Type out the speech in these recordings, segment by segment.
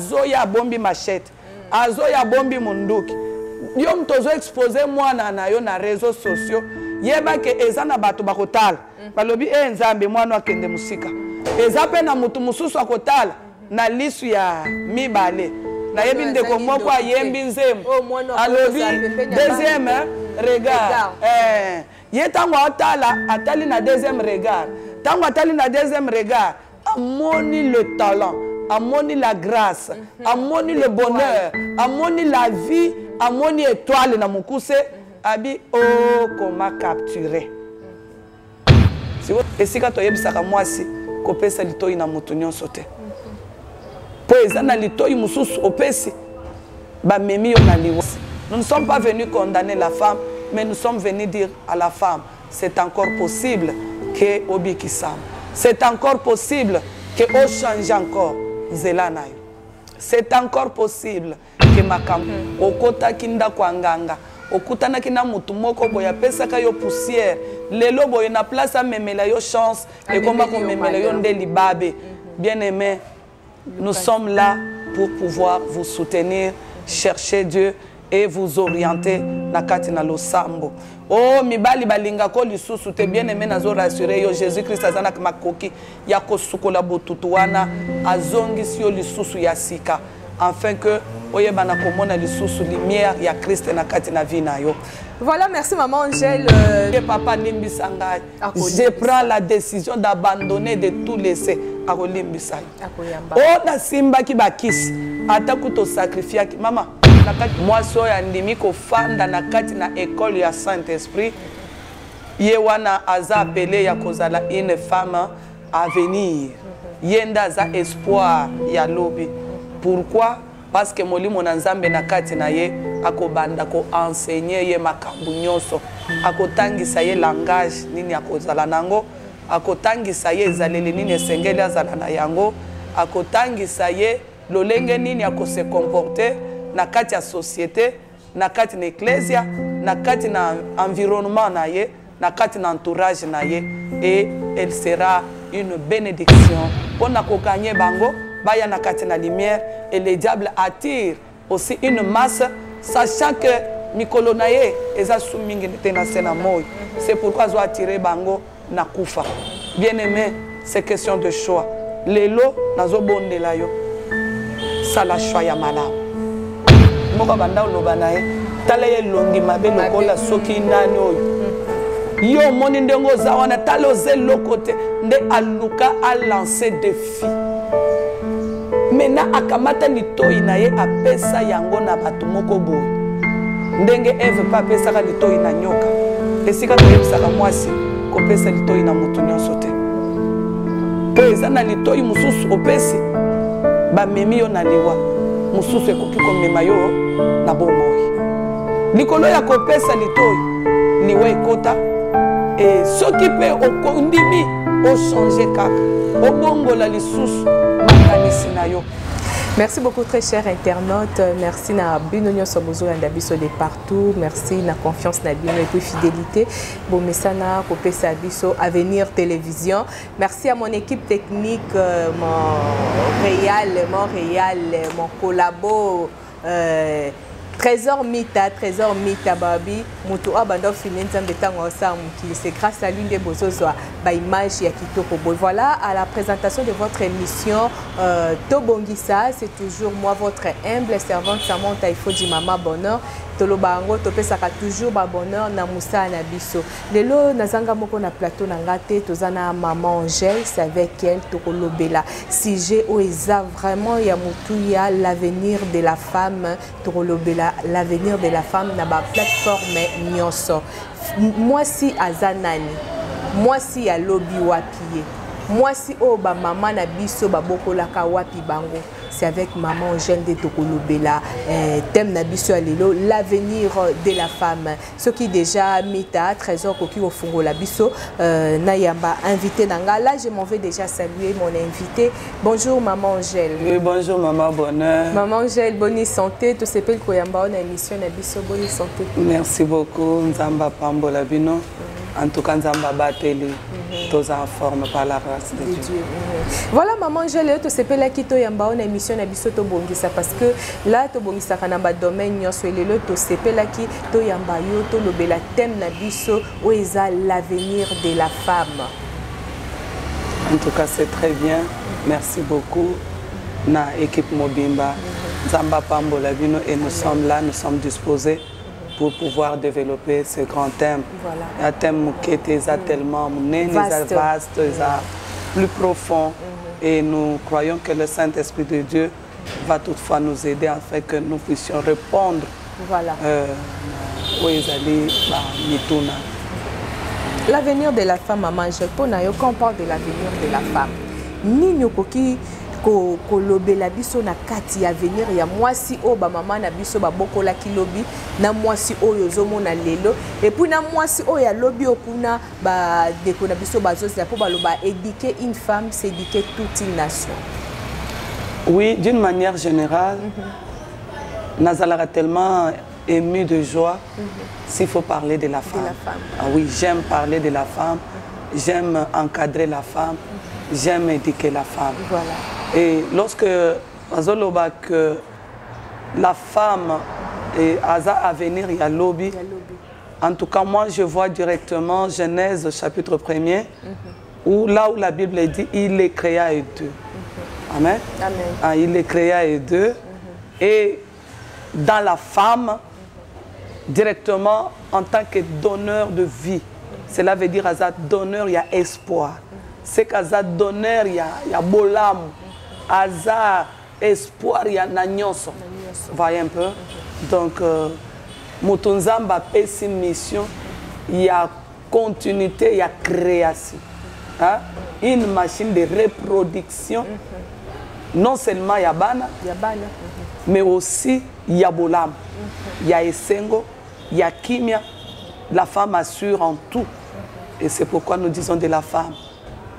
Zoya bombi machette, azoya bombi munduki. Yo mtozo expose mwana na yo na réseaux sociaux. Yeba ke eza na bato bakotala. Balobi nzambe mwana akende musika. Eza pe na mutu mususu akotala na lisu ya mibale. Na yebi ndeko moko ayembi nzembo. Alobi deuxième regard. Ye tango atali na deuxième regard. Tango atali na deuxième regard, amoni le talent. Amoni la grâce, amoni le bonheur, amoni la vie, amoni étoile na mukuse, abi oh comment capturer. Et si kato yebisaka mwasi kopesa litoi na mutu nyonso te. Po ezana litoi mususu opesi ba memi yo na liwa. Nous ne sommes pas venus condamner la femme, mais nous sommes venus dire à la femme, c'est encore possible que obikisam. C'est encore possible que o change encore. C'est encore possible que makambo okota kinda kwanganga okutana kina mutu moko boya pesa ka yo poussière lelo boya na place a memela yo chance et comment ko memela yo ndeli babe. Bien aimé, nous sommes là pour pouvoir vous soutenir, chercher Dieu et vous orienter na kati na losambo. Oh mibali balinga ko lisusu te, bien aimé nazo rassurer yo Jésus Christ azana makoki ya kosukola botutu wana azongisi yo lisusu ya sika afin que oyeba na komona lisusu lumière ya Christ na kati na vie na yo. Voilà, merci maman Angèle. Papa Limbisanga, je prends la décision d'abandonner, de tout laisser à Limbisanga. Oh na simba ki bakisi atakuto sacrifier mama. Moi, je suis kofanda na kati na école ya Saint-Esprit. Yewana aza appelé ya kozala une femme à venir. Yenda za espoir ya lobi. Pourquoi? Parce que molimo na nzambe na kati na ye akobanda ko enseigner ye makambu nyonso. Akotangisa ye langage nini akozala nango. Akotangisa ye ezaleli nini esengeli azala na yango. Akotangisa ye lolenge nini akose comporter na kati ya société, na kati na ecclesia, na kati na environnement na ye, na kati na entourage na ye, et elle sera une bénédiction pour na kokanye bango baya na kati na lumière, et le diable attire aussi une masse sachant que mikolo na ye eza sumingi te na sena moy. C'est pourquoi zo attirer bango na kufa. Bien aimé, c'est question de choix. Lelo nazo bondela yo. Sala choix ya malamu. Moko banda oloba na ye tala ye longi mabe lokola soki nani oyo yo moni ndengo za wana tala oze lokote nde aluka a lancer défi mena akamata litoi na ye apesa yango na bato moko boye ndenge Eve pa apesaka litoi na nyoka esika toyebisaka mwasi kopesa litoi na motu nyonso te po eza na litoi mosusu opesi bamemi yo na liwa mususu ekoki komema yo na bomoi likolo ya kopesa litoi liwa ekota e soki pe okondimi ochange kaka obongola lisusu makanisi na yo. Merci beaucoup très cher internaute, merci na bino nyonso bozolanda biso de partout, merci na confiance na bino et puis fidélité bomesana kopesa biso Avenir Télévision. Merci à mon équipe technique, mon collabo Trésor Mita Babi, Moutou Abando Finenzam de Tango Sam, qui c'est grâce à l'une des bozozwa, image ya Kitoko Boy. Voilà, à la présentation de votre émission Tobongisa, c'est toujours moi, votre humble servante Samantha Ifodji Mama Bonheur. Tolobango topesaka toujours ba bonheur na Moussa na biso. Lelo nazanga moko na plateau na ngate tozana maman Angèle, c'est avec elle tokolobela. Sujet oeza vraiment ya mutu ya l'avenir de la femme, tokolobela l'avenir de la femme na ba plateforme nyonso. Moi si azanani, moi si ya lobby wapiye. Moi si o ba maman na biso ba bokolaka wapi bango. C'est avec maman Angèle de Tokolobela, thème Nabiso Alelo, l'avenir de la femme. Ce qui déjà Mita, Trésor Koki au Fungo Labiso, Nayamba, invité Nanga. Là, je m'en vais déjà saluer mon invité. Bonjour maman Angèle. Oui, bonjour maman Bonheur. Maman Angèle, bonne santé. Tout ce que Koyamba, on a émission Nabiso, bonne santé. Merci beaucoup, Nzamba Pambo Labino. En tout cas, Nzamba Bateli, tous en forme par la grâce de Dieu. Voilà, maman, je l'ai sais pas là qui to yamba on émission na biso to bongisa parce que là to bongisa kana ba domaine nyonso elelo to sais pas là qui to yamba yo to lobela thème na biso o eza l'avenir de la femme. En tout cas, c'est très bien. Merci beaucoup. Na équipe Mobimba, Nzamba Pambola Bino et nous sommes là, nous sommes disposés pour pouvoir développer ce grand thème. Voilà. Un thème qui est tellement vaste, plus profond. Et nous croyons que le Saint-Esprit de Dieu va toutefois nous aider afin que nous puissions répondre. Voilà. L'avenir de la femme, maman, quand on parle de l'avenir de la femme, Nino Koki, kolobela biso na kati avenir ya mwasi o ba mama na biso ba bokola kilobi na mwasi oyo zomona lelo et puis na mwasi oyo ya lobi okuna ba deko na biso bazozi ya po baloba éduquer une femme c'est éduquer toute une nation. Oui, d'une manière générale, Nazala tellement ému de joie s'il faut parler de la femme. Ah oui, j'aime parler de la femme, j'aime encadrer la femme, j'aime éduquer la femme. Voilà. Et lorsque Azoloba que la femme a à venir, il y a lobby. En tout cas, moi, je vois directement Genèse chapitre 1er, où là où la Bible dit, il les créa et deux. Amen. Amen. Ah, il les créa et deux. Et dans la femme, directement en tant que donneur de vie. Cela veut dire Azad donneur, il y a espoir. C'est qu'Azad donneur, il y a bolam. Azad espoir, il y a nanyonso. Voyez un peu. Donc, Moutounzamba paie une mission. Il y a continuité, il y a création. Hein? Une machine de reproduction. Non seulement il y a bana, mais aussi il y a bolam. Il y a esengo, il y a kimia. La femme assure en tout. Et c'est pourquoi nous disons de la femme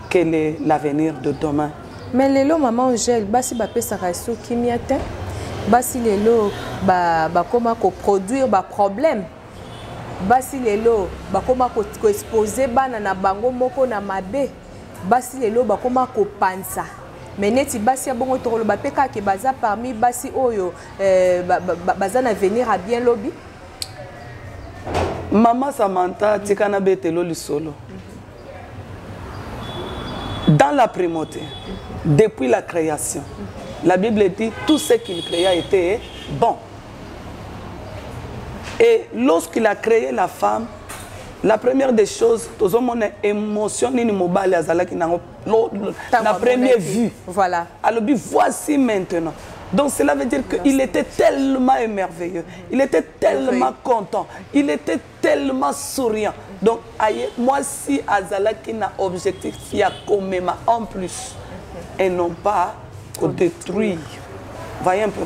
quel est l'avenir de demain. Mais lelo maman Angèle, basi ba pesa raso kimia te. Basi lelo ba koma ko produire ba problème. Basi lelo ba koma ko exposer bana na bango moko na mabe. Basi lelo ba koma ko pansa. Mais neti basi abongo to ba peka ke baza parmi basi oyo baza na venir à bien lobby. Maman Samantha tikana betelo lisolo. Dans la primauté, depuis la création, la Bible dit tout ce qu'il créa était bon. Et lorsqu'il a créé la femme, la première des choses, tout le monde est émotionné, la première vue. Voilà. Alors, voici maintenant. Donc cela veut dire qu'il était tellement émerveilleux, il était tellement content, il était tellement souriant. Donc moi si Azala qui n'a objectif, il y a comme en plus et non pas au détruire. Voyez un peu.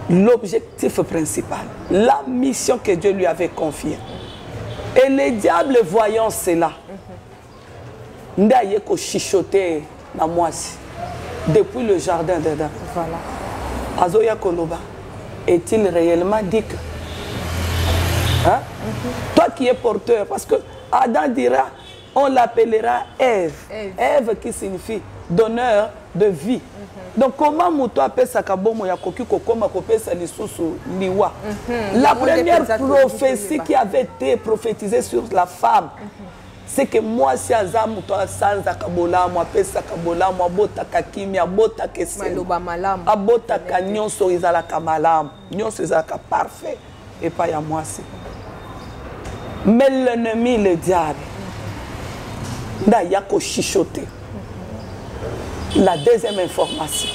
L'objectif principal, la mission que Dieu lui avait confiée. Et les diables voyant cela, ndaye ko chichoter na moi depuis le jardin d'Éden. Voilà. Azoya Koloba, est-il réellement dit que hein? Toi qui es porteur, parce que Adam dira, on l'appellera Ève. Ève qui signifie donneur de vie. Donc comment Mouto appelle ça kabomo ya koki kokoma kopesa lisusu liwa. La première prophétie qui avait été prophétisée sur la femme, c'est que moi si azamu to sanza kabola moi pesa kabola moi bota kakimia bota kese abota kanyonso izala kamalam nyonso izala ka parfait et pas ya moi si. Mais l'ennemi le diable nda yako chichoter. La deuxième information,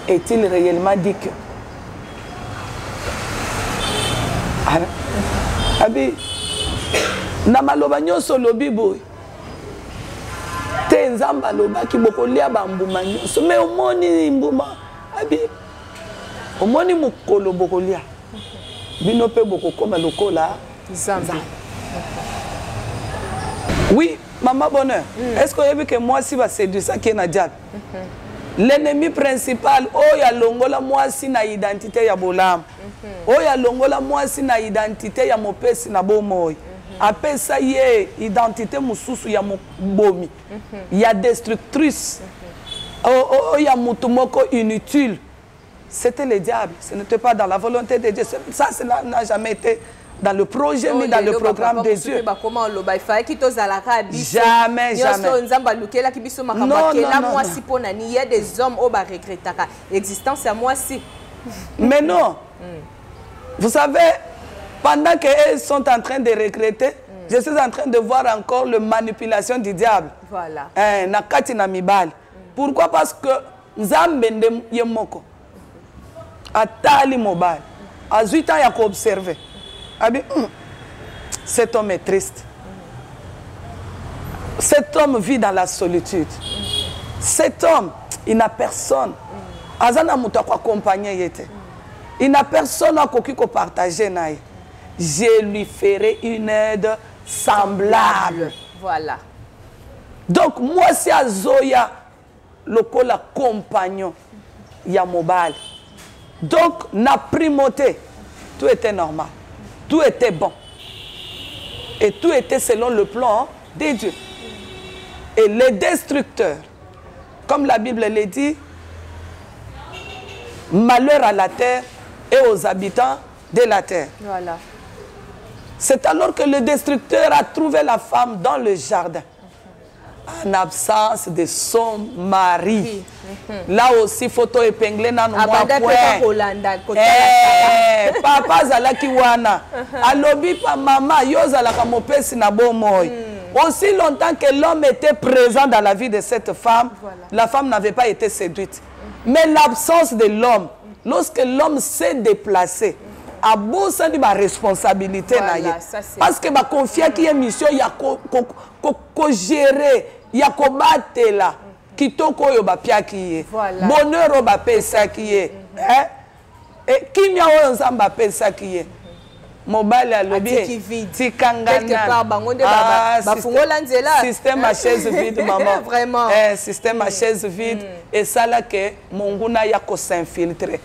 est-il réellement dit que Abi, na maloba nyonso lobi boy. Te nzamba loba ki bokolia ba mbuma nyonso. Mais omoni mbuma abi. Omoni mukolo bokolia. Bino pe bokokoma lokola nzamba. Oui, maman bonheur. Est-ce que vous avez vu que moi si va séduire ça qui est Nadjad? L'ennemi principal, oh ya longola moi si na identité ya bolam. oyo alongola mwasi na identité ya mopesi na bomoi apesa ye identité mosusu ya mobomi ya destructrice ya mutu moko inutile. C'était le diable, ce n'était pas dans la volonté de Dieu. Ça, cela n'a jamais été dans le projet ni dans le programme de Dieu. Jamais, jamais. Non. Il y a des hommes qui regrettent l'existence à moi aussi. Mais non. Vous savez, pendant qu'elles sont en train de regretter, je suis en train de voir encore la manipulation du diable. Voilà. Pourquoi? Parce que Nzambe yemoko atali mobile à 8 ans il a observé. Cet homme est triste. Cet homme vit dans la solitude. Cet homme, il n'a personne. Azana muta ko accompagner yete. Il n'a personne à partager naï. Je lui ferai une aide semblable. Voilà. Donc moi c'est Azoya le compagnon ya mobile. Donc na primauté, tout était normal. Tout était bon. Et tout était selon le plan de Dieu. Et les destructeurs, comme la Bible le dit, malheur à la terre et aux habitants de la terre. Voilà. C'est alors que le destructeur a trouvé la femme dans le jardin, en absence de son mari. Là aussi, photo épinglée dans nos papa zalaki wana. Alobi pa mama yo zalaka mopesi na bomoy. Aussi longtemps que l'homme était présent dans la vie de cette femme, la femme n'avait pas été séduite. Mais l'absence de l'homme, lorsque l'homme s'est déplacé, a beau ça de ma responsabilité parce que ma confiance qui est mission il y a ko gérer il y a ko batela kitoko yo ba pia ki bonheur o ba pesa ki et kimia o nzamba pesa ki mobile à lobby tikangana système à chaise vide maman vraiment système à chaise vide et ça là que monguna ya ko s'infiltrer.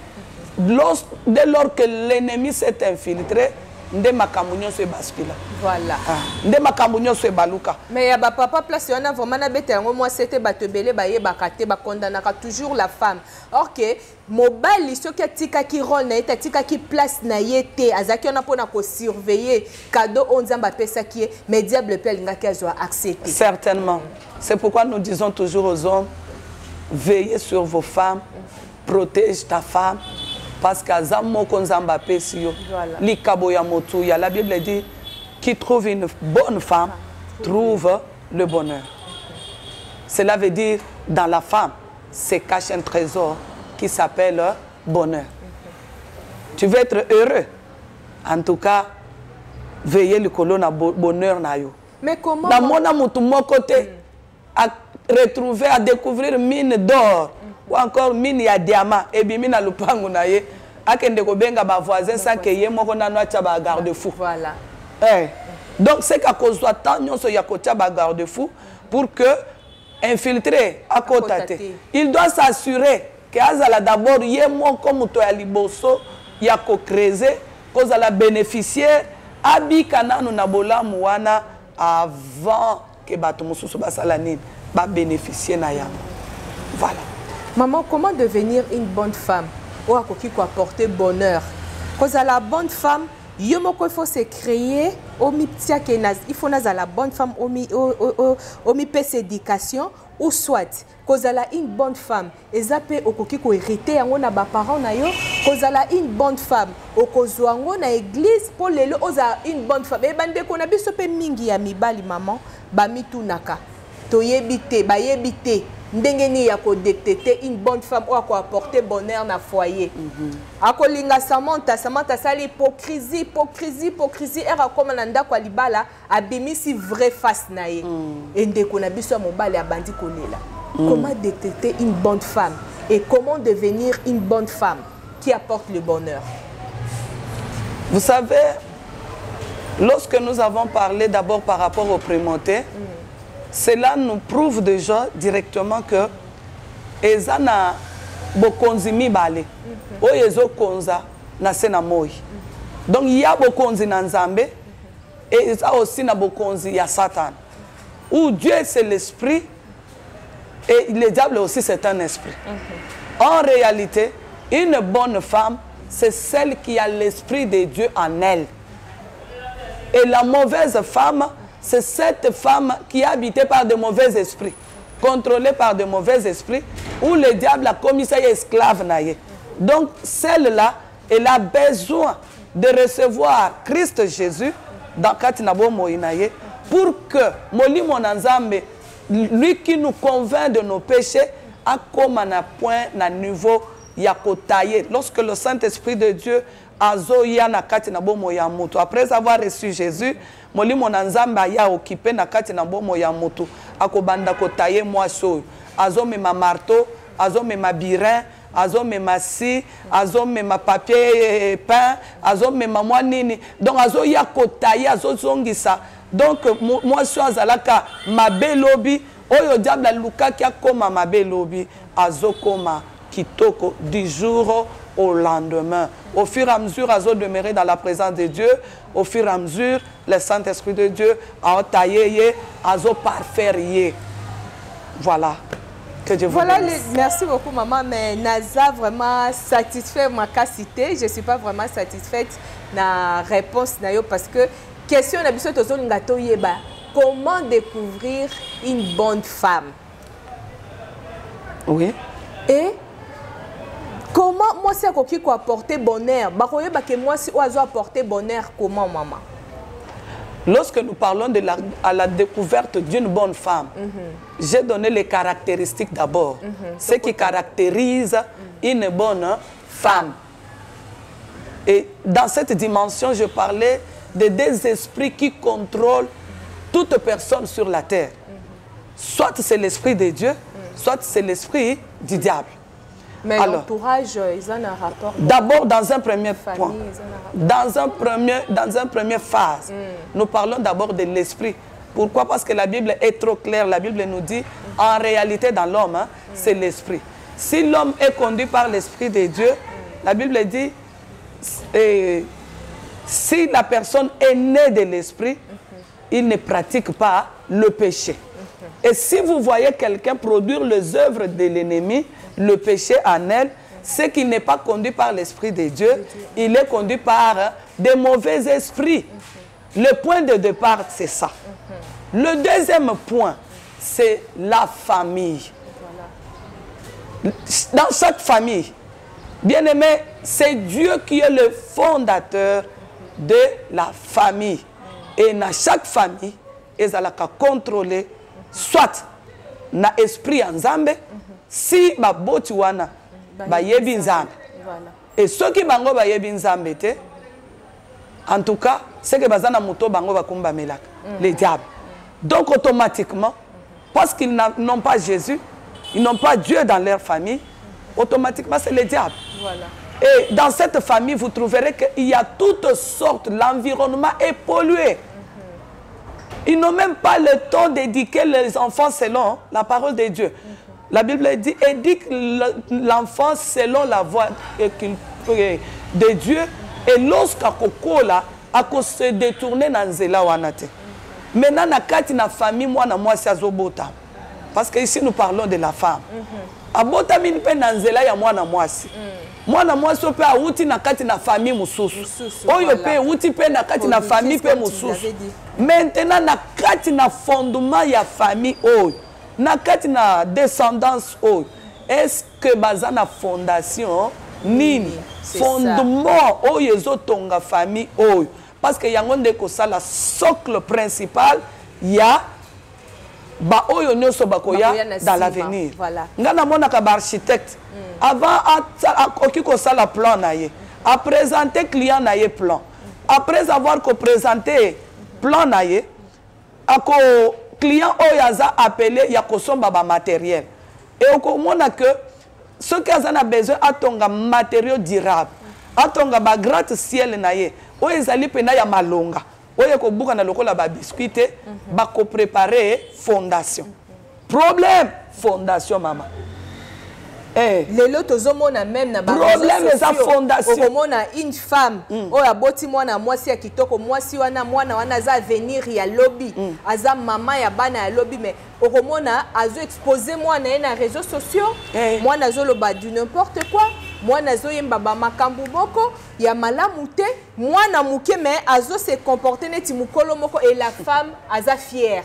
Dès lors que l'ennemi s'est infiltré, nde makamunyo se bascula. Voilà. Nde makamunyo se baluka. Mais ya ba papa place on a vraiment na bete yango moi c'était batebele baye bakate ba kondanaka toujours la femme. Or que mobile ce qui tika ki rôle na eta tika ki place na yete azaki on a pona ko surveiller cadeau on nzamba pesa ki mais diable peut ngaki azwa accepter. Certainement. C'est pourquoi nous disons toujours aux hommes veillez sur vos femmes, protège ta femme. Parce que la Bible dit qui trouve une bonne femme trouve le bonheur. Cela veut dire dans la femme se cache un trésor qui s'appelle bonheur. Tu veux être heureux. En tout cas, veillez le colonne bonheur na yo. Mais comment dans mon côté à retrouver à découvrir mine d'or. Ou encore mine ya diamant et bimi na lupangu na ye akende ko benga ba voisin sans que ye moko na noa ba garde fou. Voilà. Donc c'est qu'à cause de temps nyonso ya ko ba garde fou pour que infiltrer à côté. Il doit s'assurer que azala d'abord ye moko muto ya liboso ya ko creuser cause la bénéficiaire abika nanu na bolamu wana avant que bato mususu basala nini ba bénéficier na yango. Voilà. Maman, comment devenir une bonne femme? Ou à qui apporter bonheur? Cause à la bonne femme, il faut se créer il faut na la bonne femme au mi pèse éducation ou soit cause à la une bonne femme et zappé au coquille ko hérité on a ba parents na yo cause à la une bonne femme au kozwango na église pour les oza une bonne femme et bande ko na biso pe mingi ya mibali maman ba mitunaka toyebite ba yebite ndengeni ya ko détecter une bonne femme ou à quoi apporter bonheur na foyer. Akolinga Samantha sali hypocrisie era comme nanda kwa libala abimisi vrai face na ye. Ende ko na biso mobali abandi kolela. Comment détecter une bonne femme et comment devenir une bonne femme qui apporte le bonheur? Vous savez, lorsque nous avons parlé d'abord par rapport au primauté, cela nous prouve déjà directement que ezana bokonzi mibale oyezo konza na se na moi. Donc il y a bokonzi na nzambe et il y a aussi na bokonzi ya Satan. Où Dieu c'est l'esprit et le diable aussi c'est un esprit. En réalité, une bonne femme, c'est celle qui a l'esprit de Dieu en elle. Et la mauvaise femme, c'est cette femme qui est habitée par de mauvais esprits, contrôlée par de mauvais esprits, où le diable a commis ça esclave. Donc celle-là, elle a besoin de recevoir Christ Jésus dans Katinabo Moïnaye pour que Moli Monanzambe, lui qui nous convainc de nos péchés, a comme un point, un niveau, yakotaye. Lorsque le Saint-Esprit de Dieu azoya na kati na bomo ya mutu, après avoir reçu Jésus, Moli Monanzamba ya occupé na kati na bomo ya mutu, akobanda kotaye mwaso, azome ma marteau, azome ma birin, azome ma scie, azome ma papier peint, azome ma moinini. Donc azoya kotaye, azozongisa. Donc moi so azalaka mabelobi, oyo diable luka kia koma mabelobi, azokoma kitoko du jour au lendemain. Au fur et à mesure, azo demeurer dans la présence de Dieu. Au fur et à mesure, le Saint-Esprit de Dieu a taillé, azo parfaire. Voilà. Que Dieu vous bénisse. Merci beaucoup, maman. Mais Naza vraiment satisfait ma capacité. Je ne suis pas vraiment satisfaite de la réponse parce que question comment découvrir une bonne femme? Oui. Et comment moi c'est qui peut apporter bonheur? Moi si oiseau apporter bonheur comment maman? Lorsque nous parlons de la découverte d'une bonne femme, j'ai donné les caractéristiques d'abord. Ce qui caractérise une bonne femme. Et dans cette dimension, je parlais de deux esprits qui contrôlent toute personne sur la terre. Soit c'est l'esprit de Dieu, soit c'est l'esprit du diable. Mais l'entourage, ils ont un rapport. D'abord, dans un premier point, dans un premier phase, nous parlons d'abord de l'esprit. Pourquoi? Parce que la Bible est trop claire. La Bible nous dit, en réalité, dans l'homme, c'est l'esprit. Si l'homme est conduit par l'esprit de Dieu, la Bible dit, si la personne est née de l'esprit, il ne pratique pas le péché. Et si vous voyez quelqu'un produire les œuvres de l'ennemi, le péché en elle, c'est qu'il n'est pas conduit par l'Esprit de Dieu, il est conduit par des mauvais esprits. Le point de départ, c'est ça. Le deuxième point, c'est la famille. Dans chaque famille, bien aimé, c'est Dieu qui est le fondateur de la famille. Et dans chaque famille, ils ont contrôler soit na esprit en Nzambe, si ba boti wana ba yebi Nzambe. Et ceux qui bango ba yebi Nzambe te, en tout cas, c'est que bazana muto bango ba kumba melaka, les diables. Donc automatiquement, parce qu'ils n'ont pas Jésus, ils n'ont pas Dieu dans leur famille, automatiquement c'est les diables. Voilà. Et dans cette famille, vous trouverez qu'il y a toutes sortes, l'environnement est pollué. Ils n'ont même pas le temps d'éduquer les enfants selon la parole de Dieu. La Bible dit, éduque l'enfant selon la voie de Dieu. Et lorsqu'à Kokola, à se détourner dans Zela Wanate. Maintenant, na famille, moi, c'est Azobota. Parce que ici, nous parlons de la femme. Abota min pe na Zela ya moi si. Mwana mwasi pe awuti na kati na famille mususu. Oyo pe awuti pe na kati na famille pe mususu. Maintenant na kati na fondement ya famille oyo. Na kati na descendance oyo. Est-ce que bazana fondation nini? Fondement oyo ezotonga famille oyo. Parce que yango ndeko sala socle principal ya ba oyo nyoso bakoya dans l'avenir. Ngana mona ka ba architecte. Avant à sala plan naie, à présenter client naie plan. Après avoir présenté plan naie, à client oyaza appelé yakosomba ba matériel. Et au komona que ceux qui ont besoin atonga matériaux durables, atonga ba gratte-ciel naie, oyezali pena ya malonga. Oye ko buka na lokola ba biscuité, ba ko préparer fondation. Problème, fondation maman. lelo tozomona même na problème eza fondation okomona une femme oyo aboti mwana mwasi ya kitoko mwasi wana mwana wana aza avenir ya lobby aza mama ya bana ya lobby mais okomona azo exposer mwana ye na réseaux sociaux mwana azoloba du n'importe quoi mwana azoyemba bamakambo moko ya malamu te mwana muke mais azo se comporter neti mukolo moko et la femme aza fière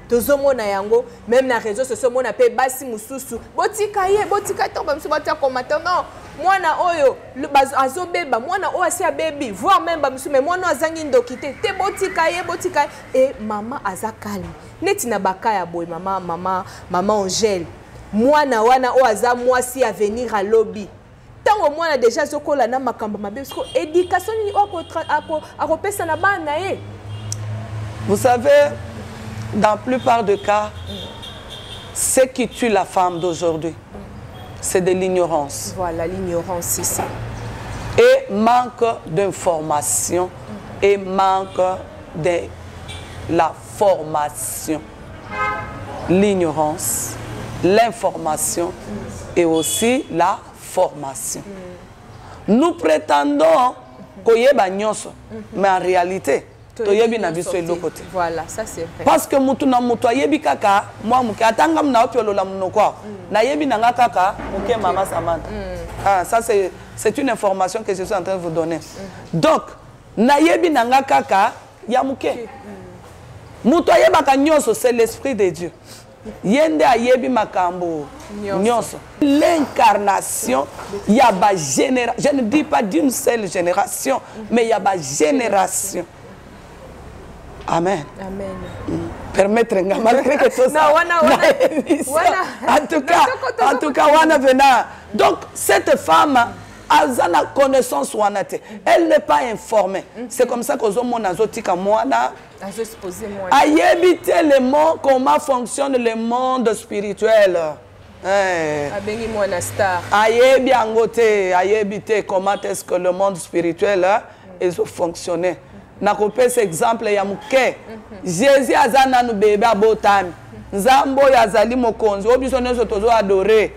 tozomona yango même na réseaux sociaux mona pe basi mususu botika to bamsu batia commentaire non mwana oyo azobeba mwana oyo asi baby voir même bamsu mais mwana azangi ndokite te botika et maman aza calme neti na bakaya boy mama Angèle mwana wana oyo aza mwasi à venir à lobby tango mwana déjà zokola na makambo mabe parce que éducation ni akopesa na bana ye. Vous savez, dans la plupart des cas, ce qui tue la femme d'aujourd'hui, c'est de l'ignorance. Voilà, l'ignorance, c'est ça. Et manque d'information et manque de la formation. L'ignorance, l'information et aussi la formation. Nous prétendons qu'il y a nyonso, mais en réalité, voilà, ça c'est vrai. Parce que mutu na mutu ayebi kaka moi muke atanga mna opiolola munoko na yebi nanga kaka muke mama Samantha. Ah, ça c'est une information que je suis en train de vous donner. Donc na yebi nanga kaka ya muke. Mutu ayeba ka nyonso c'est l'esprit de Dieu. Yende ayebi makambo nyonso. L'incarnation ya ba génération, je ne dis pas d'une seule génération, mais ya ba génération. Amen. Amen. Permettre malgré que tout ça. En tout cas, wana vena. Donc cette femme a la connaissance wanate. Elle n'est pas informée. C'est comme ça que zomo nazotika mwana. A éviter le monde, comment fonctionne le monde spirituel. Abengi mwana star. A éviter comment est-ce que le monde spirituel est fonctionné. Nakopesa exemple ya muke Jésus azana nu bebe abotami nzambo ya zali mokonzi obiso nezo tozo adorer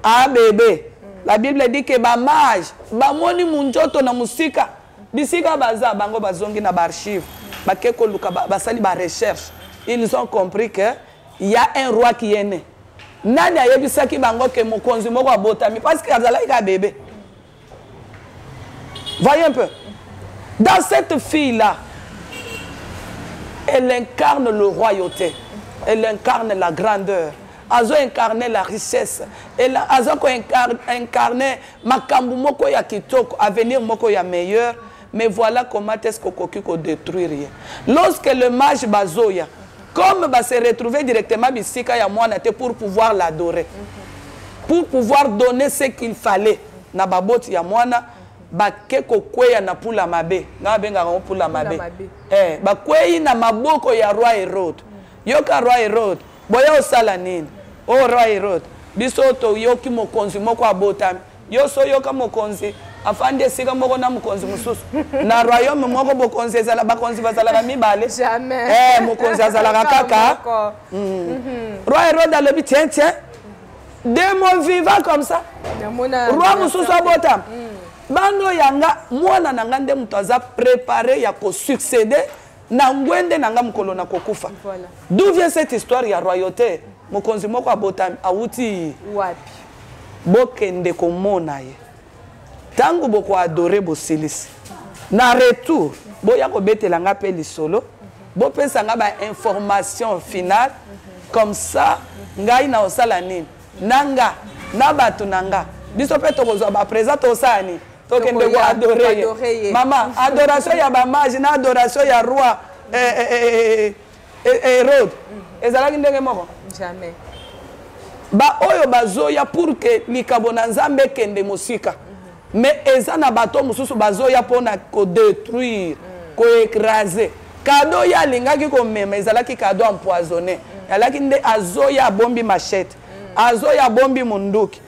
a bebe. La Bible dit que ba mage ba moni munjoto na musika bisika baza bango bazongi na archive bakeko luka basali ba recherche. Ils ont compris que il y a un roi qui est né. Nani ayebisa ki bango ke mokonzi moko abotami parce que azala ka bebe. Voyez un peu. Dans cette fille-là, elle incarne le royauté, elle incarne la grandeur, elle a incarné la richesse, elle a incarné makambu moko ya kitoko, avenir moko ya meilleur, mais voilà comment est-ce qu'on détruire. Lorsque le mage bazoya, comme va se retrouver directement bisika ya mwanate pour pouvoir l'adorer, pour pouvoir donner ce qu'il fallait, na baboti ya mwana, bakeko kweya na pula mabe nga benga ngo pula mabe bakweyi na maboko ya roi Herode yoka roi Herode boya osala nini o roi Herode biso to yoki mokonzi moko abotami yo so yoka mokonzi afande sika moko na mokonzi mususu na royaume moko bokonzi ezala bakonzi bazala mibale jamais mokonzi azala kaka roi Herode alobi tiens démon vivant comme ça roi mususu abotami bando yanga mwana nanga nde mutu aza préparé ya ko succéder na ngwende nanga mukolo na kokufa. D'où vient cette histoire ya royauté? Mokonzi moko abotami awuti wapi? Bokende komona ye. Tangu boko adorer bosilisi. Na retour, boya ko betela nga pe lisolo, bo pesa nga ba information finale comme ça ngai na osala nini? Nanga na batu nanga. Biso pe tokozwa ba présent osani. Maman, adoration ya ba mage na adoration ya roi Herode. Ezalaki ndenge moko? Jamais. Ba oyo bazoya pour que likabona nzambe kende musika. Mais eza na bato mususu bazoya pona ko détruire, ko écraser. Kado ya lingaki ko mema ezalaki kado empoisonné. Yalaki nde azoya bombi machette. Azoya bombi munduki.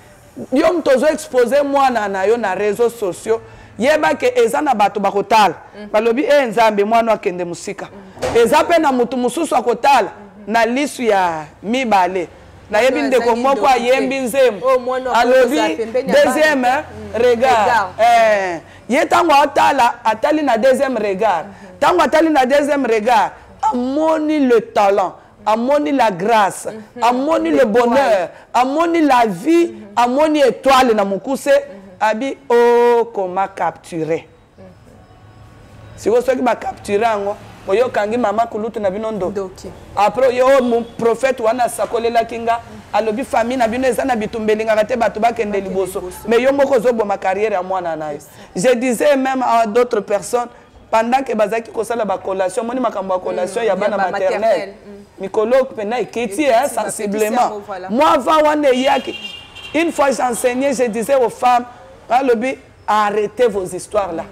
Yo mtozo expose mwana na yo na réseaux sociaux yeba ke eza na bato bakotala balobi nzambe mwana akende musika eza pe na mutu mususu akotala na lisu ya mibale nayebi ndeko moko ayembi nzembo alobi deuxième regard ye ntango atali na deuxième regard ntango atali na deuxième regard amoni le talent amoni la grâce amoni le bonheur amoni la vie amoni étoile na mokuse abi o koma capturer siko soki ba capturer yango oyo kangi mama kulutu na bino ndo après yo mon prophète wana sakolela kinga alobi famille na bino eza na bitumbelinga kate bato bakende liboso mais yo moko zo ma carrière ya mwana nayo je disais même à d'autres personnes pendant que bazaki kosala ba collation moni makambo ya collation ya bana maternelle mikolo pena ekiti sensiblement moi avant wana yaki une fois j'enseignais je disais aux femmes alobi arrêtez vos histoires là.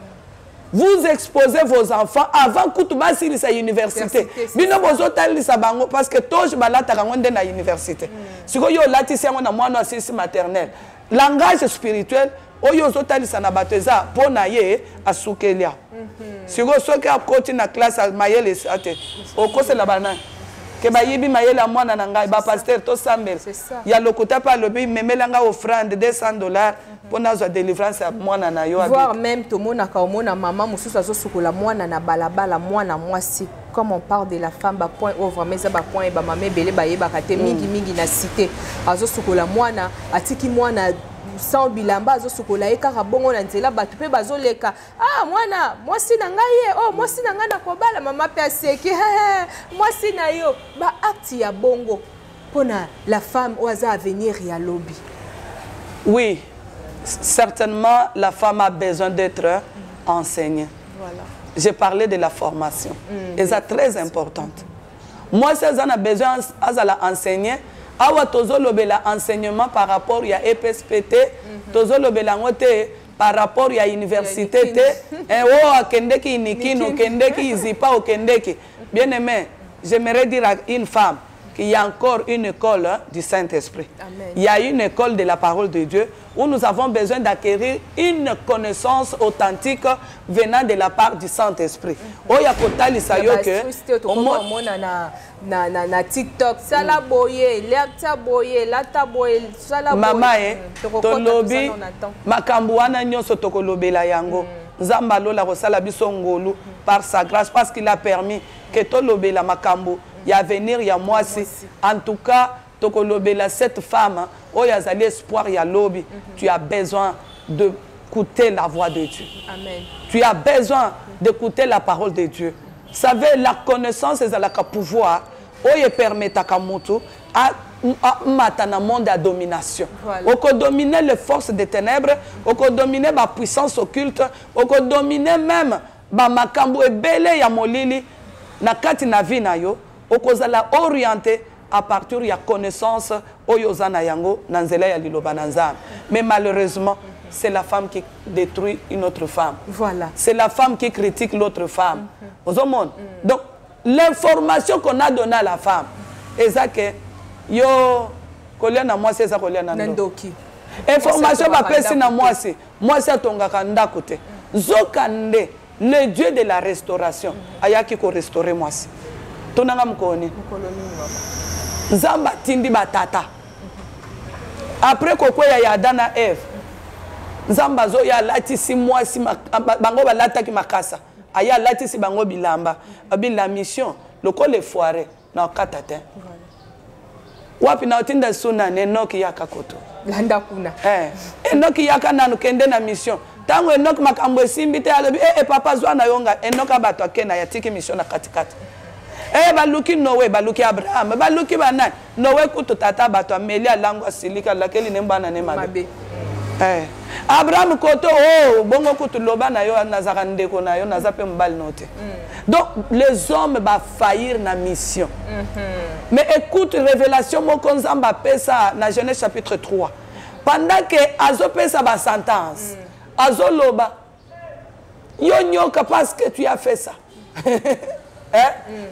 Vous exposez vos enfants avant que tu vas sur sa université. Bino bozo tali sa bango parce que toje balata kangonde na université. Siko yo lati siango na mwana asisi maternelle. Langage spirituel oyo zo tali sa na bateza pona ye asukelia. Siko soki akoti na classe mayele ate. Okose la banana. Que bayibi mayela mwana na ngai ba pasteur to sambel ya lokuta pa lobi memelanga offrande $200 pour nazo délivrance ya mwana na yo abi voir même to mona ka mona mama mususu azo sukola mwana na balabala mwana mwasi comme on parle de la femme ba point au vraiment ça ba point ba mama belé ba yeba kate mingi na cité azo sukola mwana atiki mwana sans bilamba azo sukola ekaka bongo na nzela batu pe bazoleka mwana mwasi na ngai mwasi na ngai na kobala mama pe aseki mwasi na yo ba acte ya bongo pona la femme oza avenir ya lobby. Oui, certainement la femme a besoin d'être enseignée. Voilà. J'ai parlé de la formation et c'est très importante. Moi si on a besoin d'enseigner awa tozolobela enseignement par rapport à EPSPT, tozolobela ngote par rapport à université te, akendeki inikino, kendeki izipa o kendeki. Bien aimé, j'aimerais dire à une femme qu'il y a encore une école du Saint-Esprit. Il y a une école de la parole de Dieu où nous avons besoin d'acquérir une connaissance authentique venant de la part du Saint-Esprit. Oya kotali sayo que na TikTok sala boye lata boye lata boye sala boye mama tolobi makambo wana nyonso tokolobela yango nzamba lola kosala biso ngolu par sa grâce parce qu'il a permis que tolobela makambo ya venir ya moi si en tout cas tokolobela cette femme oyo azali espoir ya lobi tu as besoin de écouter la voix de Dieu. Amen. Tu as besoin d'écouter la parole de Dieu. Vous savez, la connaissance est la pouvoir. Oye permet à Kamutu à matana monde à domination. Voilà. On dominer les forces des ténèbres, on dominer la puissance occulte, on dominer même ba makambo ebele ya molili na kati na vie na yo, on la orienter à partir de la connaissance oyo zana yango na nzela ya liloba na nzambe. Mais malheureusement c'est la femme qui détruit une autre femme. Voilà. C'est la femme qui critique l'autre femme. Donc, l'information qu'on a donnée à la femme, c'est ça que yo koliana moi c'est ça koliana ndoki. Information va passer na moi c'est tonga kanda côté. Zokande le Dieu de la restauration ayaki ko restaurer moi si. Tonanga mkoni. Nzamba tindi batata. Après kokwe ya Adam na Eve. Nzamba zo ya latisi mwasi bango balataki makasa aya latisi bango bilamba la mission lokole foire na katata wapi na otinda suna Enoki yaka koto landa kuna Enoki yaka nanu kende na mission tango Enoki makambo esimbi te alobi papa zwa na yonga Enoki abato akena ya tiki mission na katikati baluki Noé baluki Abraham baluki banani Noé kuto tata bato amelia langwa silika lakeli nembana ne mabe Abraham koto bongo kutu loba na yo nazaka ndeko na yo nazape mbali note. Donc les hommes va faillir na mission. Mais écoute révélation moko nzamba pesa na Genèse chapitre 3. Pendant que azo pesa ba sentence. Azo loba yo nyoka parce que tu as fait ça.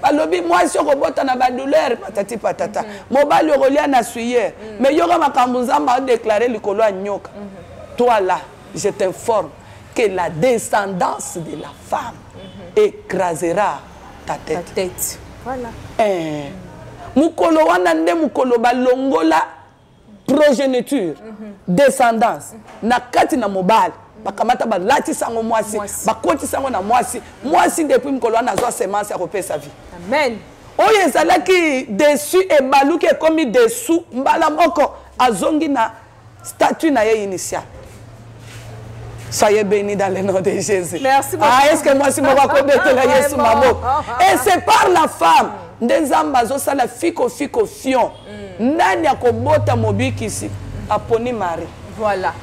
Balobi moi si robota na ba douleur patati patata. Mobali rolia na suyer. Mais yo ka makambo nzamba a déclaré likolo a nyoka. Toi là, je t'informe que la descendance de la femme écrasera ta tête. Voilà. mukolo wana nde mukolo balongola progéniture descendance na kati na mobali bakamata balatisa sango mwasi bakotisa sango na mwasi depuis mukolo wana azwa semence ya kopesa vie. Amen. Oyo ezalaki dessus et baluki ekomi dessous mbala moko azongi na statut na ye initial. Soyez bénis dans le nom de Jésus. Merci beaucoup. Ah, est-ce que moi si moko akobetela Yesu maboko? Et c'est par la femme ndenzamba azosala fiko fion. Nani akobota mobikisi aponi Marie. Voilà.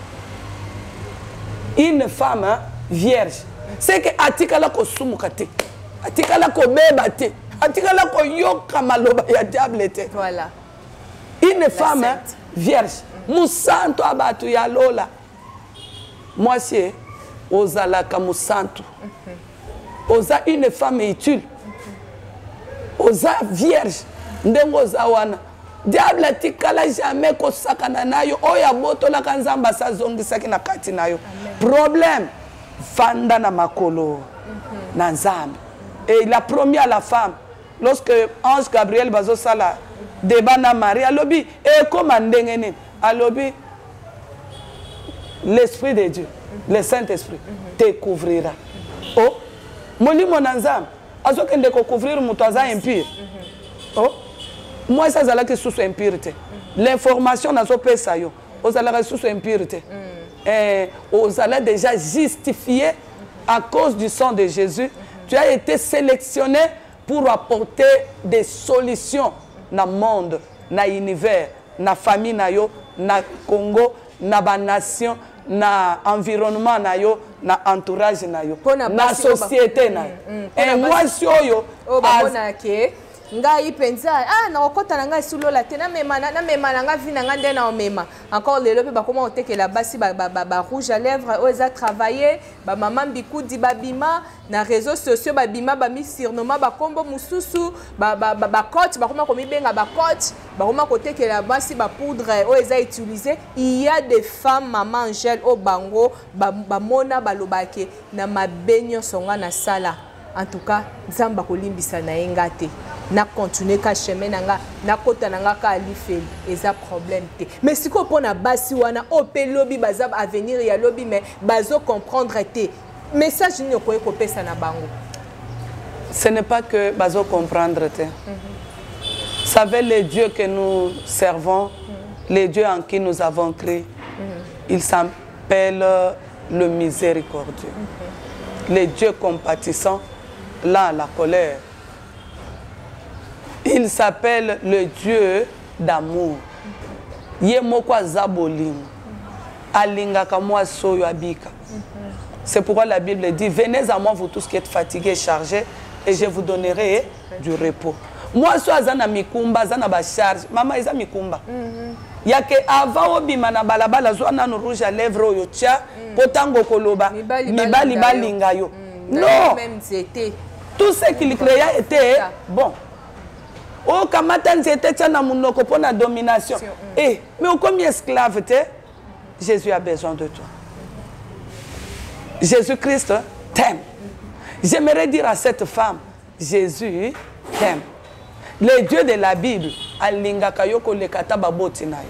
Une femme hein, vierge. C'est que atikala ko sumuka te. Atikala ko beba te. Atikala ko yoka maloba ya diable te. Voilà. Une femme hein, vierge. Musanto abatu ya lola. Moi c'est ozalaka musanto. Oza une femme utile. Oza vierge. Ndengo oza wana. Diable atikala jamais ko sakana nayo oya botola kanzamba sa zongisaki na kati nayo. Problème fanda na makolo na nzambe. Et la première la femme lorsque ange Gabriel bazo sala débat na Marie alobi e koma ndenge nini alobi l'esprit de Dieu le Saint-Esprit te couvrira. Oh molimo na nzambe azokende ko couvrir muto aza impure. Oh moi ça zalaki sous impureté. L'information nazo pesa yo ozalaka sous impureté. Aux allés déjà justifié à cause du sang de Jésus. Tu as été sélectionné pour apporter des solutions dans le monde, dans l'univers, dans la famille, dans le Congo, dans la nation, dans l'environnement, dans l'entourage, dans la société. Et moi, je suis ngai penza na okota na ngai sulola te na mema na nga vi na nga nde na omema encore lelo pe bakoma otekela basi ba rouge à lèvres oza travailler ba maman bikudi babima na réseaux sociaux babima ba mi surnommé ba kombo mususu ba coach bakoma komi benga ba coach bakoma kotekela basi ba poudre oza utiliser. Il y a des femmes maman Angèle au bango ba mona balobake na mabenyo songa na sala. En tout cas, nzamba kolimbisa na engate na continuer ka chemin nanga na kota nanga ka alifeli eza problème te. Mais si ko pona basi wana opé lobby bazab avenir ya lobby mais bazo comprendre te message ni ko pesa na bango. Ce n'est pas que bazo comprendre te. Vous savez les dieux que nous servons, les dieux en qui nous avons cru, il s'appelle le miséricordieux. Les dieux compatissants, là la colère. Il s'appelle le Dieu d'amour. Yemokwa zabolim. Alingaka moi soyo abika. C'est pourquoi la Bible dit venez à moi vous tous qui êtes fatigués et chargés et je vous donnerai du repos. Moi so azana mikumba zana ba charge mama eza mikumba. Yake avant obima na balabala zo na rouge à lèvres yo tia potango koloba mibali balinga yo. Non. Tout ce qu'il créa était bon. Oh, kamata nzete tchana munoko pour la domination. Eh, mais combien esclave t'es? Jésus a besoin de toi. Jésus-Christ t'aime. J'aimerais dire à cette femme, Jésus t'aime. Le Dieu de la Bible, alinga kayoko le kataba botinaye.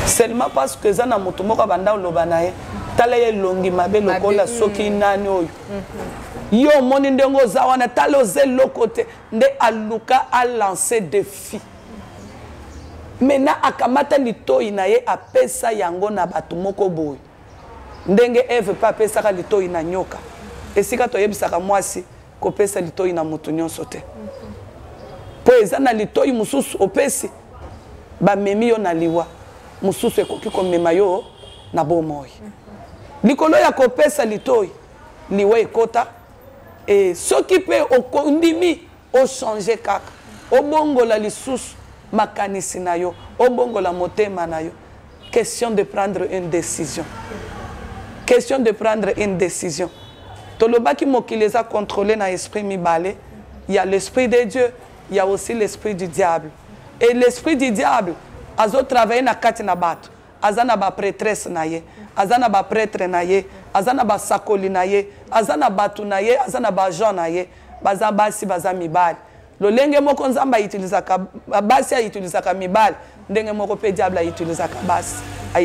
Seulement parce que zana mutumoko banda lobanaye, talaye longi mabe lokola soki nani oyo. Yo moni ndongo zawana taloze lokote nde aluka a lancé défi. Mena akamata litoi na ye apesa yango na batu moko boy. Ndenge Eve pa apesa ka litoi na nyoka. Esika toyebisaka mwasi ko pesa litoi na mutu nyonso te. Po ezana litoi mususu opesi ba memi yo na liwa. Mususu ekoki ko mema yo na bomoi. Likolo ya ko pesa litoi liwa ekota. Et ce qui peut au kondimi au changer kaka au bongo la lisusu makanisi na yo au bongo la motema na yo. Question de prendre une décision. Question de prendre une décision. Toloba ki mokili a contrôlé na esprit mibale, il y a l'esprit de Dieu, il y a aussi l'esprit du diable. Et l'esprit du diable azo travailler na kati na bato. Azana ba prêtresse na ye, azana ba prêtre na ye, azana ba sakoli na ye, azana batu na ye, azana ba jean na ye, baza basi baza mibali. lolenge moko nzamba utilisaka basi utilisaka mibali ndenge moko pe diable utilisaka basi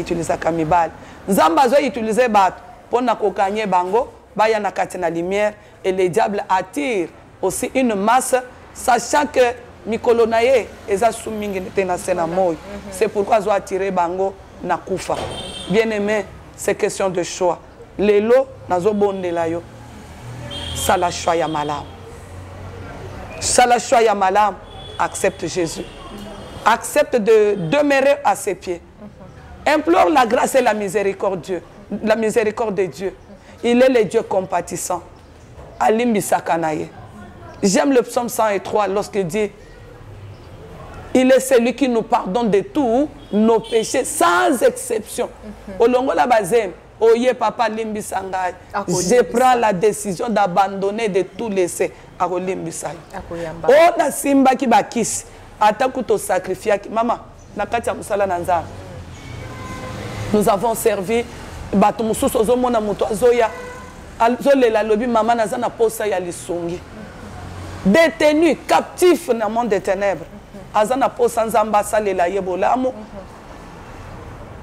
utilisaka mibali nzamba zo utiliser bato pona kokanye bango baya na kati na lumière et le diable attire aussi une masse sachant que mikolo na ye eza sumingi te na sena moyo c'est pourquoi zo attirer bango na kufa bien aimé c'est question de choix lelo nazo bondela yo sala choix ya malamu sala choix ya malamu accepte Jésus accepte de demeurer à ses pieds implore la grâce et la miséricorde de Dieu il est le Dieu compatissant alimbi sakanaye. J'aime le psaume 103 lorsqu'il dit il est celui qui nous pardonne de tous nos péchés sans exception. Olongola bazem, oye papa limbi sangai. Je prends la décision d'abandonner, de tout laisser à limbi sangai. Oh na simba ki bakisi, ataku to sacrifier maman, nakati ya musala na nzambe. Nous avons servi bato mususu ozomona muto azoya azolela lobi mama nazana posa ya lisungi. Détenu, captif dans le monde des ténèbres. Azana posa nzamba salela yebolamu.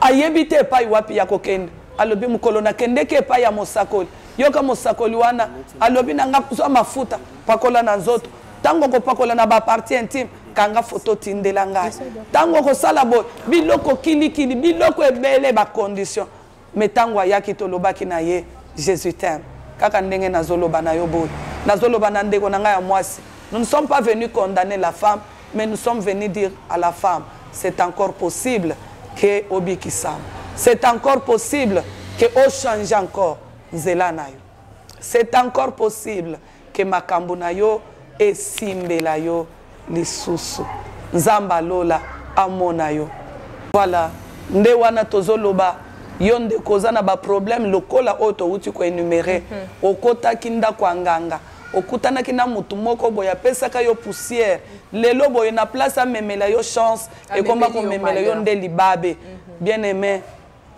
Ayebite pa iwapi ya kokende. Alobi mukolo na kendeke pa ya mosakoli. Yoka mosakoli wana alobi nanga kuswa mafuta pakola na nzoto. Tango ko pakola na ba partie intime kanga photo tindela ngai. Tango ko sala bo biloko kilikili biloko ebele ba condition. Metango ayaki tolobaki na ye Jésus t'aime. Kaka ndenge nazoloba na yo boy. Nous ne sommes pas venus condamner la femme, mais nous sommes venus dire à la femme, c'est encore possible que Obi Kisam. C'est encore possible que O change encore Zelanayo. C'est encore possible que Makambunayo et Simbelayo lisusu. Nzamba lola amonayo. Voilà. Ndewana tozoloba. Yonde kozana ba problème lokola oto uti ko énumérer okota kinda kwa nganga okutana kina mutu moko boya pesaka yo poussière lelo boye na place a memela yo chance et comment ko memela yo nde libabe bien aimé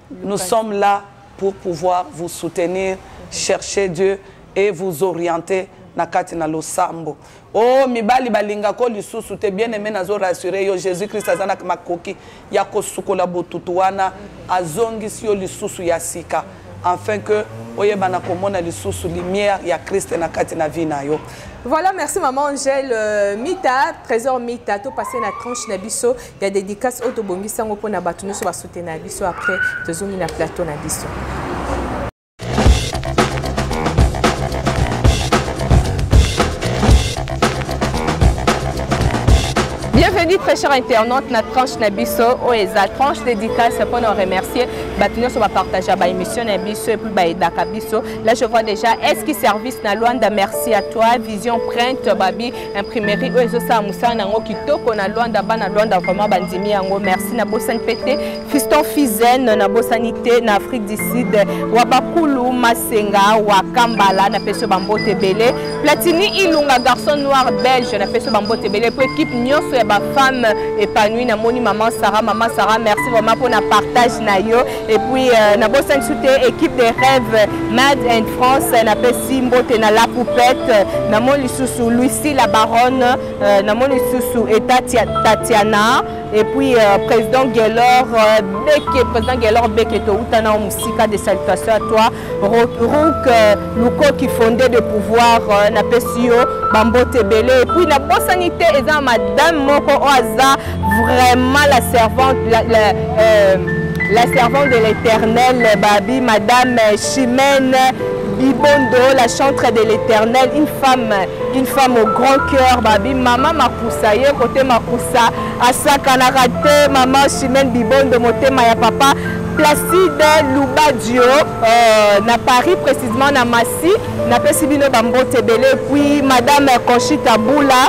nous sommes là pour pouvoir vous soutenir chercher Dieu et vous orienter na kati na losambo oh mibali balinga ko lisusu te bien aimé nazo rassurer yo Jésus Christ azana makoki ya kosukola botutu wana azongisi yo lisusu ya sika afin que oyebana komona lisusu lumière ya Christ na kati na vie na yo. Voilà, merci maman Angèle. Mita, trésor Mita, tout passé na tranche na biso, il y a dédicace autobongi sango pour na batu nous va soutenir na biso après tozongi na plateau na biso. Bienvenue très chers internautes, na tranche Nabiso, Oeza, tranche dédicace pour nous remercier. Batuno sur partager à émission Nabiso et puis Baïdaka Biso. Là je vois déjà, est-ce que service na Luanda, merci à toi, Vision Print, Babi, imprimerie, Oezo Samoussa, Nango Kitoko, na Luanda, vraiment Bandimi, Yango, merci, Nabo Sanpete, Fiston Fizen, Nabo Sanité, na Afrique du Sud, Wabakulu, Masenga, Wakambala, na Peso Bambo Tebele, Platini Ilunga, garçon noir belge, na Peso Bambo Tebele, pour équipe Nyoso, ma femme épanouie na moni maman Sarah, merci vraiment pour le partage na yo et puis na bossa soute équipe de rêve Mad in France na Pessimbo te na la poupette na moni susu Lucie la baronne na moni susu et Tatiana et puis président Gelor Beke to utana musika de salutations à toi Rouk Luko qui fondait de pouvoir na Pesio Bambo Tebele et puis na bosanité et madame Moko Oaza vraiment la servante la servante de l'Éternel Babi madame Chimène Bibondo, la chantre de l'Éternel, une femme au grand cœur, Babi, maman Makoussa, côté Makoussa, Asakanarate, maman Chimène Bibondo, moté Maya papa, Placide Loubadio, na Paris précisément, na Massi, na Pesibino Bambo Tebele, puis madame Conchita Boula,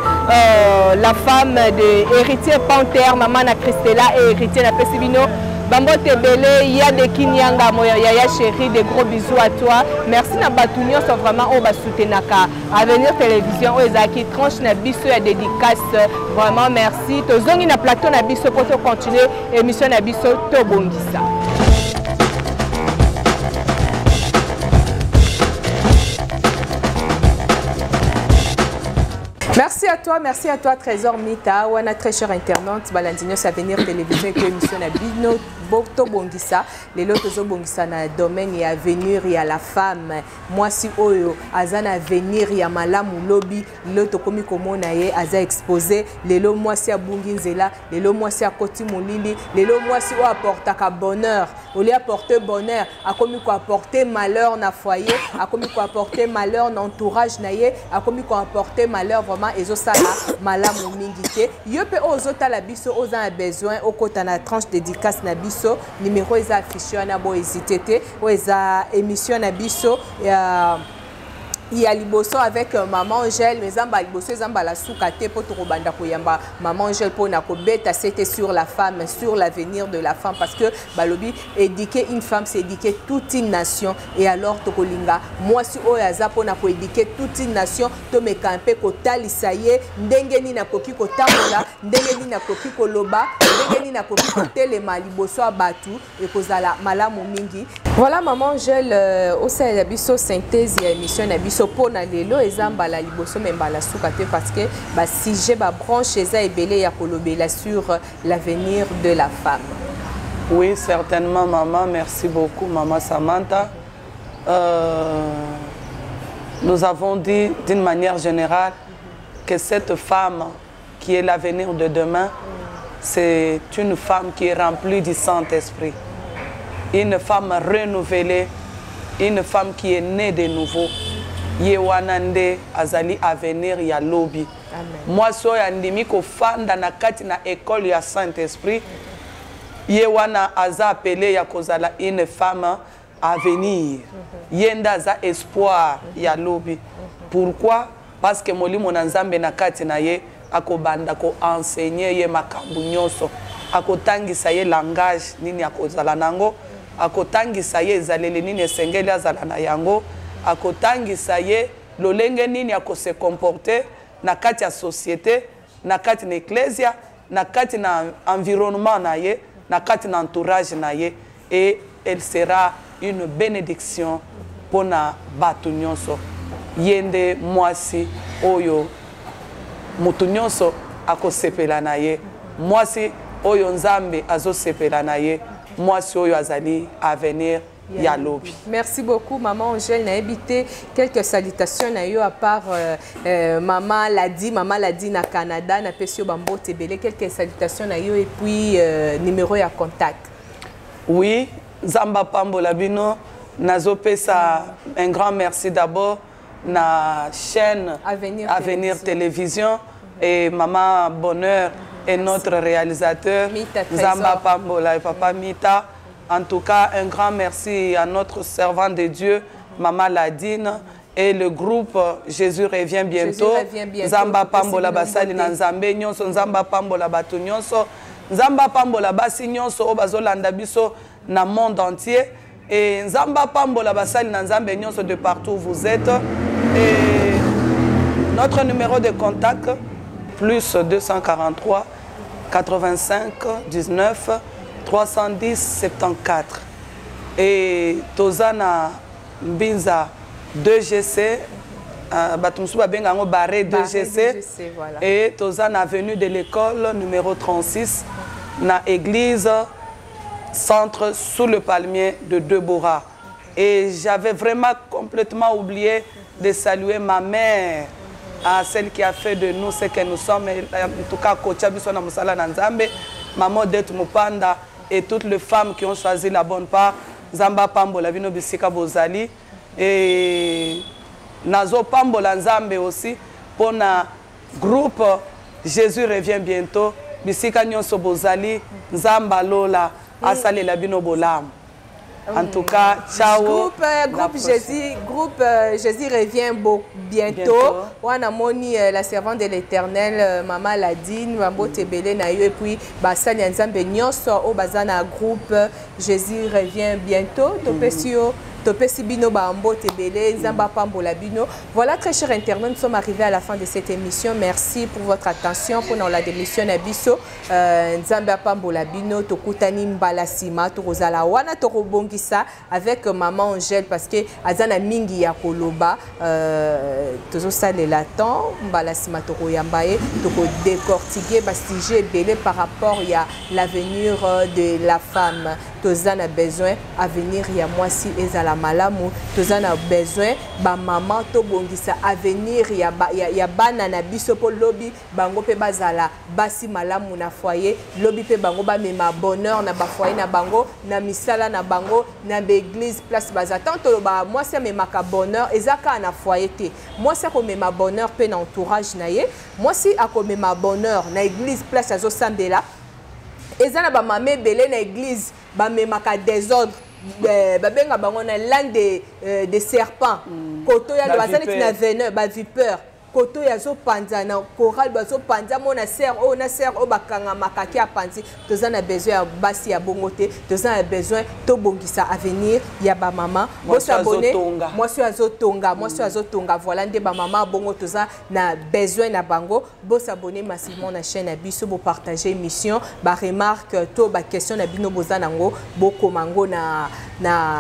la femme de héritier Panthère, maman na Christella et héritier na Pesibino. Bambo Tebele, il y a des Kinyanga, Yaya chérie, des gros bisous à toi. Merci na Batunio, c'est vraiment au Basutenaka. Avenir Télévision, Oezaki, tranche na biso ya dédicace. Vraiment merci. Tozongi na plateau na biso pour continuer émission na biso Tobongisa. Merci à toi Trésor Mita. Wana très cher internaute, Balandino Savenir Télévision et émission na Bino Boto Bongisa. Les lotos Bongisa na domaine et avenir et à la femme. Moi si Oyo, Azana avenir et à Malamu lobby, loto komi komona ye, Aza exposé. Les lo moi si à Bunginzela, les lo moi si à Koti Moulili, les lo moi si o apporte à bonheur. Au lieu apporter bonheur, a commis quoi apporter malheur na foyer, a commis quoi apporter malheur na entourage na ye, a commis quoi apporter malheur vraiment et ça malamu mingité. Yo pe ozota la biso oza a besoin au kota na tranche dédicace na biso numéro eza affiché na bo hésiter o eza émission na biso il y a liboso avec maman Angèle mais zamba liboso zamba la soukate pour torobanda koyamba maman Angèle pour na kobeta c'était sur la femme, sur l'avenir de la femme parce que balobi éduquer une femme c'est éduquer toute une nation et alors tokolinga moi si oyaza pour na ko éduquer toute une nation to me camper ko talisa ye ndenge ni na koki ko tamola ndenge ni na koki ko loba ndenge ni na koki ko telema liboso abatu et kozala malamu mingi. Voilà maman Angèle au sein de biso synthèse et émission na biso pona lelo ezamba la liboso membala soukate parce que ba sujet ba branche eza ebele ya kolobela sur l'avenir de la femme. Oui, certainement maman, merci beaucoup maman Samantha. Nous avons dit d'une manière générale que cette femme qui est l'avenir de demain, c'est une femme qui est remplie du Saint-Esprit. Une femme renouvelée, une femme qui est née de nouveau. Yewanande azali avenir ya lobby. Moi so ya ndimi ko fanda na kati na école ya Saint-Esprit. Yewana aza appelé ya kozala une femme avenir. Yenda za espoir ya lobby. Pourquoi? Parce que molimo na nzambe na kati na ye akobanda ko enseigner ye makambu nyonso. Akotangisa ye langage nini akozala nango. Akotangisa ye ezaleli nini esengeli azala na yango. Akotangisa ye lolenge nini ako se comporter na kati ya société, na kati na ecclesia, na kati na environnement na ye, na kati na entourage na ye, et elle sera une bénédiction pour na batu nyonso. Yende mwasi oyo mutu nyonso ako sepela na ye, mwasi oyo nzambe azo sepela na ye, mwasi oyo azali avenir. Merci beaucoup maman Angèle n'a habité quelques salutations na yo à part maman l'a dit na Canada na pesio bambo tebele quelques salutations na yo et puis numéro ya contact. Oui, Zamba Pambola bino nazo pesa un grand merci d'abord na chaîne Avenir Télévision et maman Bonheur et notre réalisateur Zamba Pambola et papa Mita. En tout cas, un grand merci à notre servant de Dieu, Maman Ladine, et le groupe Jésus revient bientôt. Zamba Pambola Basali Nanzambe Nyonso, Zamba Pambola Batu Nyonso, Zamba Pambola Basi Nyonso, Obazolanda Biso, na monde entier. Et Zamba Pambola Basali Nanzambe Nyonso de partout où vous êtes. Et notre numéro de contact, plus 243 85 19 310 74 et Tozana Mbinza 2GC Batumsuba Bengango Barré 2GC voilà. Et Tozana avenue de l'école numéro 36 na église centre sous le palmier de Debora. Et j'avais vraiment complètement oublié de saluer ma mère, à celle qui a fait de nous ce que nous sommes, en tout cas Kocha Bisona Musala Nanzambe, maman d'être Mupanda et toutes les femmes qui ont choisi la bonne part, Zamba Pambola Vino Bisika Bozali et Nazo Pambola Nzambe aussi pour na groupe Jésus revient bientôt, Bisika Nyonso Bozali, Zamba Lola, Asale Labino Bolam. En tout cas, ciao. Groupe Jésus revient bientôt. Wana moni la servante de l'Éternel, Maman Ladine, Mambo Tebele na yo et puis Basani Nzambe Nyonso au bazana groupe Jésus revient bientôt. Topesio topesi bino ba mbote belé nzamba pambola bino. Voilà, très chers internautes, nous sommes arrivés à la fin de cette émission. Merci pour votre attention pour la démission Nabiso nzamba pambola bino tokutani mbala sima tokozala wana tokobongisa avec maman Angèle parce que azana mingi ya koloba tozo salela temps mbala sima tokoyamba ye toko décortiquer ba sujet belé par rapport à l'avenir de la femme. Tozana a besoin avenir ya mwasi ezala malamu, tozana a besoin ba maman to bongisa avenir ya bana na biso po lobi bango pe bazala basi malamu na foyer, lobi pe bango ba mema bonheur na ba foyer na bango, na misala na bango, na l'église place baza tanto ba mwasi memaka bonheur ezaka na foyer te. Mwasi ko mema bonheur pe na entourage na ye, mwasi akomema bonheur na église place azo sambela. Ezana ba mamé belé na église ba memaka désordre ba benga bango na langue de serpent koto ya ba saneti na veneur ba vipeur koto ya zo panza na choral ba zo panza mona serre o na serre o bakanga makaki a panzi tozana besoin ya basi ya bongote tozana besoin to bongisa avenir ya ba mama bo s'abonner moi suis azotonga voilà nde ba mama bongo toza na besoin na bango bo s'abonner massivement na chaîne na biso bo partager émission ba remarque to ba question na bino bozana ngo bo komango na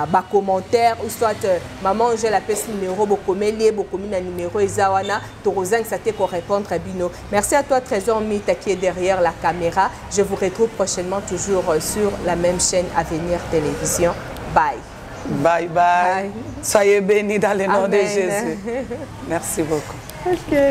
ba commentaire ou soit maman j'ai la peste numéro bo komelie bo komina numéro ezawana Torozang Sate pour répondre à Bino. Merci à toi Trésor Mita qui est derrière la caméra. Je vous retrouve prochainement toujours sur la même chaîne Avenir Télévision. Bye. Bye bye. Soyez bénis dans le nom de Jésus. Merci beaucoup. Okay.